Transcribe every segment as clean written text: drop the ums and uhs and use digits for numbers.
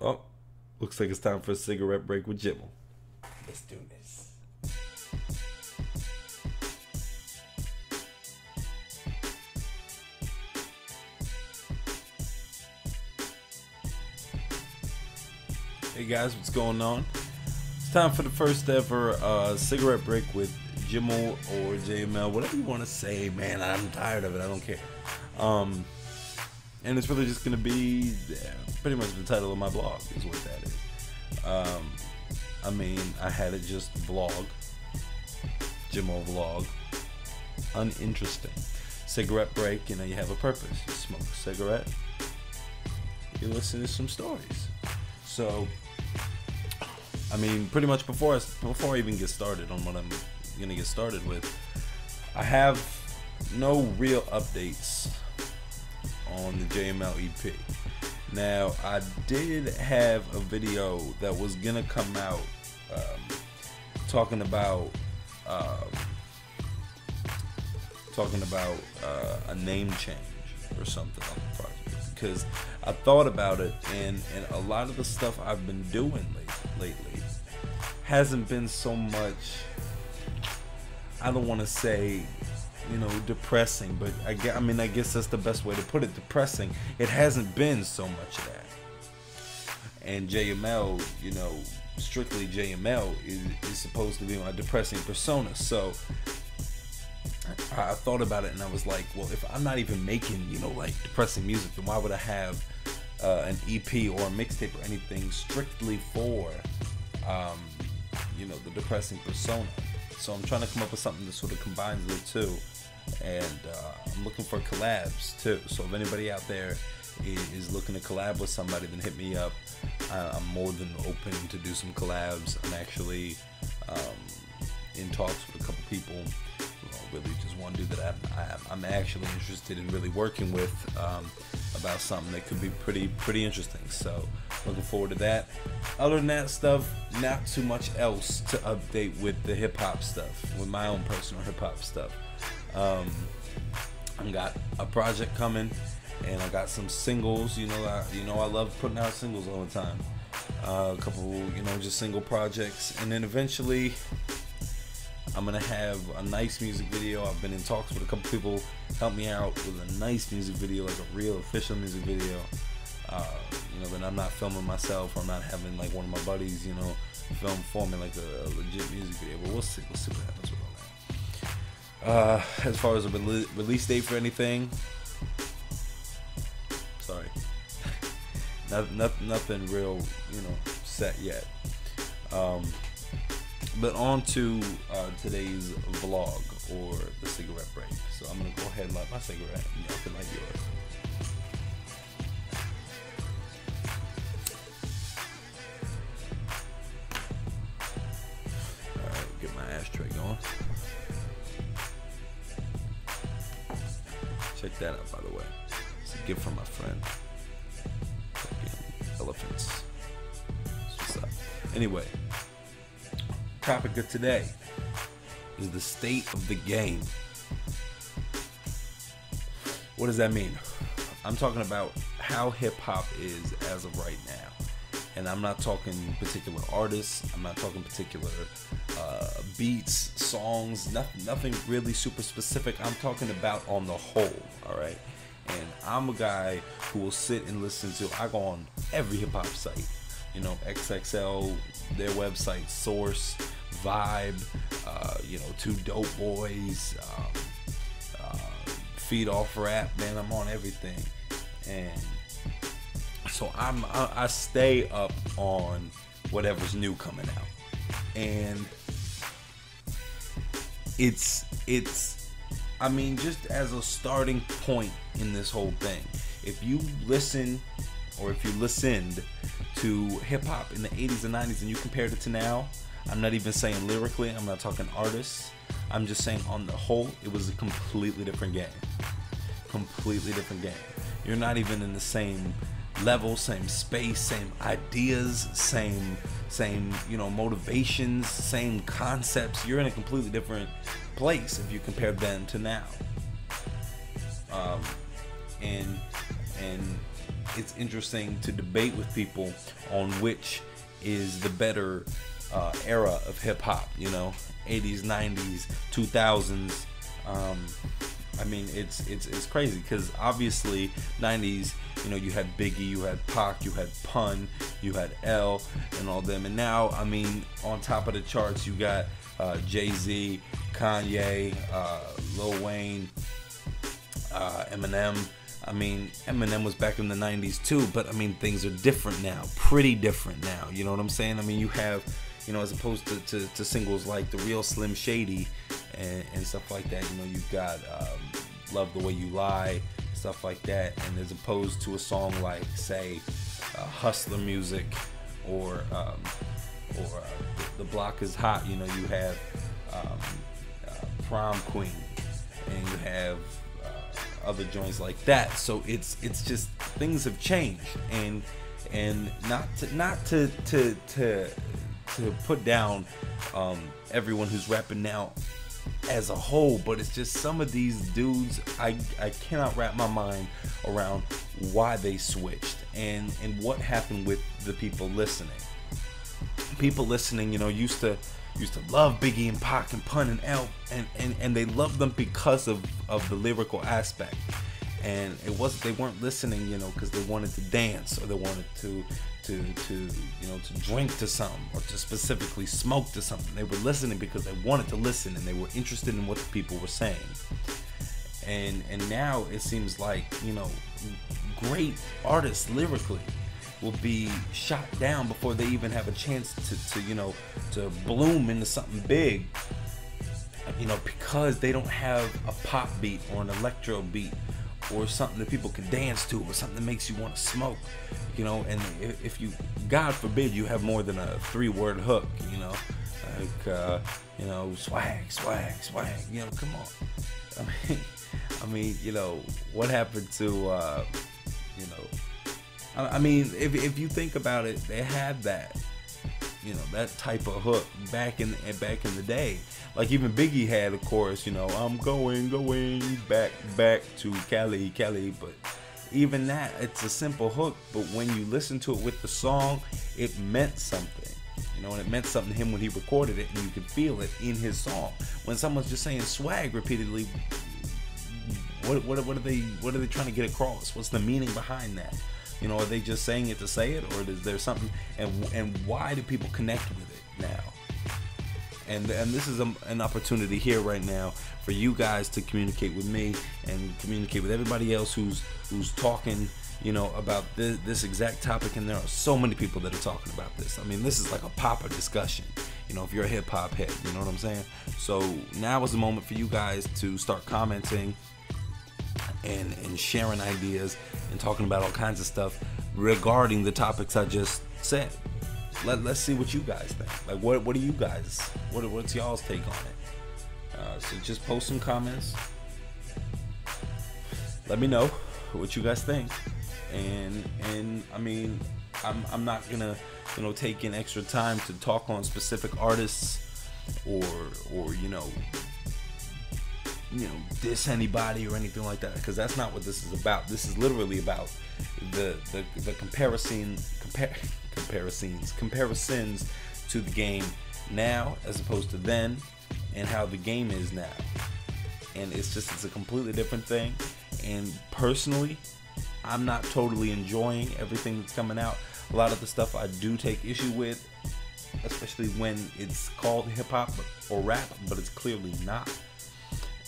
Oh, looks like it's time for a cigarette break with JIMEL. Let's do this. Hey guys, what's going on? It's time for the first ever cigarette break with JIMEL or J.M.L, whatever you want to say, man. I'm tired of it. I don't care. And it's really just gonna be pretty much the title of my blog is what that is. I mean, I had it just vlog, JIMEL vlog, uninteresting. Cigarette break, you know, you have a purpose. You smoke a cigarette, you listen to some stories. So, I mean, pretty much before I even get started on what I'm gonna get started with, I have no real updates on the J.M.L EP. Now, I did have a video that was gonna come out talking about a name change or something on the project, because I thought about it, and a lot of the stuff I've been doing lately hasn't been so much, I don't want to say, you know, depressing, but I guess that's the best way to put it, depressing. It hasn't been so much of that. And J.M.L, you know, strictly J.M.L is supposed to be my depressing persona. So I thought about it, and I was like, well, if I'm not even making, you know, like depressing music, then why would I have an EP or a mixtape or anything strictly for you know, the depressing persona? So I'm trying to come up with something that sort of combines the two, and I'm looking for collabs too. So if anybody out there is looking to collab with somebody, then hit me up. I'm more than open to do some collabs. I'm actually in talks with a couple people. Really just one dude that I'm actually interested in really working with about something that could be pretty interesting. So looking forward to that. Other than that stuff, not too much else to update with the hip hop stuff, with my own personal hip hop stuff. I got a project coming, and I got some singles. You know, I love putting out singles all the time. A couple, you know, just single projects, and then eventually I'm gonna have a nice music video. I've been in talks with a couple people, help me out with a nice music video, like a real official music video. You know, that I'm not filming myself, or I'm not having like one of my buddies, you know, film for me, like a legit music video. But we'll see what happens with all that. As far as a release date for anything, sorry, nothing real, you know, set yet. But on to today's vlog, or the cigarette break. So I'm gonna go ahead and light my cigarette, and y'all can light yours. Alright, get my ashtray going. Check that out, by the way. It's a gift from my friend. Fucking elephants. That's what's up. Anyway, topic of today is the state of the game. What does that mean? I'm talking about how hip-hop is as of right now, and I'm not talking particular artists, I'm not talking particular beats, songs, nothing really super specific. I'm talking about on the whole. All right, and I'm a guy who will sit and listen to, I go on every hip-hop site, you know, XXL, their website, Source, Vibe, you know, Two Dope Boys, Feed Off Rap, man, I'm on everything. And so I stay up on whatever's new coming out. And it's I mean, just as a starting point in this whole thing, if you listen, or if you listened to hip hop in the 80s and 90s and you compared it to now, I'm not even saying lyrically, I'm not talking artists, I'm just saying on the whole, it was a completely different game. Completely different game. You're not even in the same level, same space, same ideas, same you know, motivations, same concepts. You're in a completely different place if you compare then to now. And it's interesting to debate with people on which is the better era of hip hop. You know, 80s, 90s, 2000s. I mean, it's crazy because obviously 90s, you know, you had Biggie, you had Pac, you had Pun, you had L, and all them. And now, I mean, on top of the charts, you got Jay-Z, Kanye, Lil Wayne, Eminem. I mean, Eminem was back in the 90s too, but I mean, things are different now, pretty different now. You know what I'm saying? I mean, you have, you know, as opposed to singles like The Real Slim Shady and stuff like that, you know, you've got Love the Way You Lie, stuff like that. And as opposed to a song like, say, Hustler Music or The Block Is Hot, you know, you have Prom Queen, and you have other joints like that. So it's just, things have changed, and not to put down everyone who's rapping now as a whole, but it's just some of these dudes, I cannot wrap my mind around why they switched and what happened with the people listening. People listening, you know, used to love Biggie and Pac and Pun and L, and they loved them because of the lyrical aspect. And it wasn't, they weren't listening, you know, because they wanted to dance, or they wanted to you know, to drink to something, or to specifically smoke to something. They were listening because they wanted to listen, and they were interested in what the people were saying. And now it seems like, you know, great artists lyrically will be shot down before they even have a chance to you know, to bloom into something big, you know, because they don't have a pop beat or an electro beat or something that people can dance to, or something that makes you want to smoke, you know. And if you, God forbid, you have more than a 3-word hook, you know, like you know, swag, you know, come on. I mean, you know, what happened to you know, I mean, if you think about it, they had that, you know, that type of hook back in the day. Like even Biggie had a chorus, you know, I'm going back to Cali, but even that, it's a simple hook, but when you listen to it with the song, it meant something, you know, and it meant something to him when he recorded it, and you could feel it in his song. When someone's just saying swag repeatedly, what are they trying to get across? What's the meaning behind that? You know, are they just saying it to say it, or is there something? And why do people connect with it now? And this is an opportunity here right now for you guys to communicate with me and communicate with everybody else who's talking, you know, about this exact topic. And there are so many people that are talking about this. I mean, this is like a proper discussion, you know, if you're a hip hop head, you know what I'm saying? So now is the moment for you guys to start commenting and sharing ideas and talking about all kinds of stuff regarding the topics I just said. Let's see what you guys think. Like, what do you guys, what's y'all's take on it? So just post some comments. Let me know what you guys think. And I mean, I'm not gonna, you know, take in extra time to talk on specific artists or you know, diss anybody or anything like that, because that's not what this is about. This is literally about the comparisons to the game now as opposed to then, and how the game is now. And it's a completely different thing. And personally, I'm not totally enjoying everything that's coming out. A lot of the stuff I do take issue with, especially when it's called hip-hop or rap, but it's clearly not.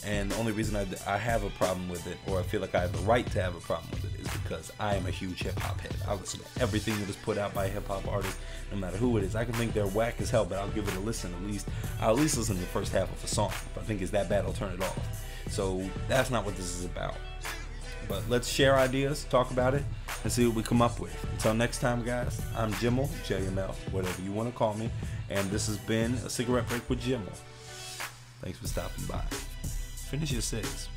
And the only reason I have a problem with it, or I feel like I have the right to have a problem with it, is because I am a huge hip-hop head. I listen to everything that is put out by a hip-hop artist, no matter who it is. I can think they're whack as hell, but I'll give it a listen at least. I'll at least listen to the first half of a song. If I think it's that bad, I'll turn it off. So that's not what this is about. But let's share ideas, talk about it, and see what we come up with. Until next time, guys, I'm JIMEL, J.M.L, whatever you want to call me. And this has been A Cigarette Break with JIMEL. Thanks for stopping by. Finish your cigs.